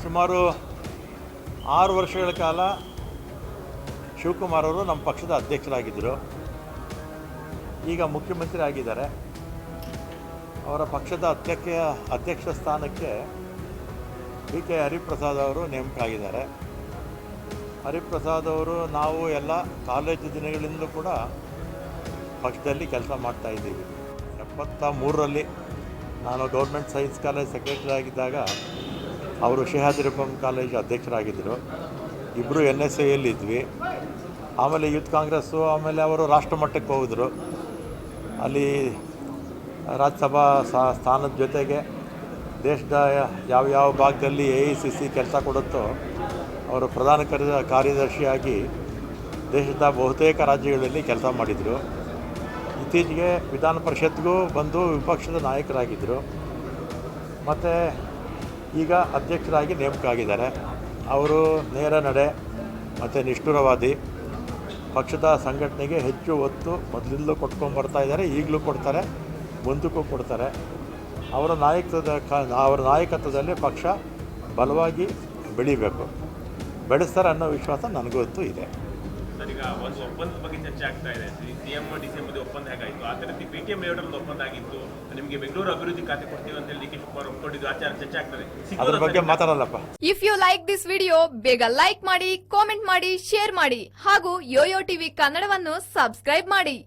ಸುಮಾರು 6 ವರ್ಷಗಳ ಕಾಲ ಶಿವಕುಮಾರ್ ಅವರು ನಮ್ಮ ಪಕ್ಷದ ಅಧ್ಯಕ್ಷರಾಗಿದ್ದರು. ಈಗ ಮುಖ್ಯಮಂತ್ರಿ ಆಗಿದ್ದಾರೆ. ಅವರ ಪಕ್ಷದ ಅಧ್ಯಕ್ಷ ಸ್ಥಾನಕ್ಕೆ ಬಿ ಕೆ ಹರಿಪ್ರಸಾದ್ ಅವರು ನೇಮಕ ಆಗಿದ್ದಾರೆ. ಹರಿಪ್ರಸಾದ್ ಅವರು ನಾವು ಎಲ್ಲ ಕಾಲೇಜು ದಿನಗಳಿಂದಲೂ ಕೂಡ ಪಕ್ಷದಲ್ಲಿ ಕೆಲಸ ಮಾಡ್ತಾಯಿದ್ದೀವಿ. 73ರಲ್ಲಿ ನಾನು ಗೌರ್ಮೆಂಟ್ ಸೈನ್ಸ್ ಕಾಲೇಜ್ ಸೆಕ್ರೆಟರಿ ಆಗಿದ್ದಾಗ ಅವರು ಶೇಹಾದ್ರಿಪಂ ಕಾಲೇಜ್ ಅಧ್ಯಕ್ಷರಾಗಿದ್ದರು. ಇಬ್ಬರು NSAಯಲ್ಲಿದ್ವಿ. ಆಮೇಲೆ ಯೂತ್ ಕಾಂಗ್ರೆಸ್ಸು, ಆಮೇಲೆ ಅವರು ರಾಷ್ಟ್ರ ಮಟ್ಟಕ್ಕೆ ಹೋಗಿದ್ರು. ಅಲ್ಲಿ ರಾಜ್ಯಸಭಾ ಸ್ಥಾನದ ಜೊತೆಗೆ ದೇಶದ ಯಾವ್ಯಾವ ಭಾಗದಲ್ಲಿ AICC ಕೆಲಸ ಕೊಡುತ್ತೋ ಅವರು ಪ್ರಧಾನ ಕಾರ್ಯದರ್ಶಿಯಾಗಿ ದೇಶದ ಬಹುತೇಕ ರಾಜ್ಯಗಳಲ್ಲಿ ಕೆಲಸ ಮಾಡಿದರು. ಇತ್ತೀಚೆಗೆ ವಿಧಾನ ಪರಿಷತ್ಗೂ ಬಂದು ವಿಪಕ್ಷದ ನಾಯಕರಾಗಿದ್ದರು. ಮತ್ತು ಈಗ ಅಧ್ಯಕ್ಷರಾಗಿ ನೇಮಕ ಆಗಿದ್ದಾರೆ. ಅವರು ನೇರ ನಡೆ ಮತ್ತು ನಿಷ್ಠುರವಾದಿ, ಪಕ್ಷದ ಸಂಘಟನೆಗೆ ಹೆಚ್ಚು ಒತ್ತು ಮೊದಲಿಂದಲೂ ಕೊಟ್ಕೊಂಡ್ಬರ್ತಾ ಇದ್ದಾರೆ, ಈಗಲೂ ಕೊಡ್ತಾರೆ, ಮುಂದಕ್ಕೂ ಕೊಡ್ತಾರೆ. ಅವರ ನಾಯಕತ್ವದಲ್ಲಿ ಪಕ್ಷ ಬಲವಾಗಿ ಬೆಳಿಬೇಕು, ಬೆಳೆಸ್ತಾರೆ ಅನ್ನೋ ವಿಶ್ವಾಸ ನನಗಂತೂ ಇದೆ. ಈಗ ಒಂದು ಒಪ್ಪಂದದ ಬಗ್ಗೆ ಚರ್ಚೆ ಆಗ್ತಾ ಇದೆ. CM DCM ಒಪ್ಪಂದ ಹೇಗಾಯಿತು, ಆ ಥರದ್ದು PTM ಲೇಔಟ್ ಒಂದು ಒಪ್ಪಂದ ಆಗಿತ್ತು. ನಿಮಗೆ ಬೆಂಗಳೂರು ಅಭಿವೃದ್ಧಿ ಖಾತೆ ಕೊಡ್ತೀವಿ ಅಂತ ಹೇಳಿ DK ಶಿವಕುಮಾರ್ ಒಪ್ಕೊಂಡಿದ್ದು ಆಚಾರ ಚರ್ಚೆ ಆಗ್ತದೆ. ಅದ್ರ ಬಗ್ಗೆ ಮಾತಾಡಲ್ಲಪ್ಪ. If you like this video ಬೇಗ ಲೈಕ್ ಮಾಡಿ, ಕಾಮೆಂಟ್ ಮಾಡಿ, ಶೇರ್ ಮಾಡಿ ಹಾಗೂ ಯೋಯೋ ಟಿವಿ ಕನ್ನಡವನ್ನು ಸಬ್ಸ್ಕ್ರೈಬ್ ಮಾಡಿ.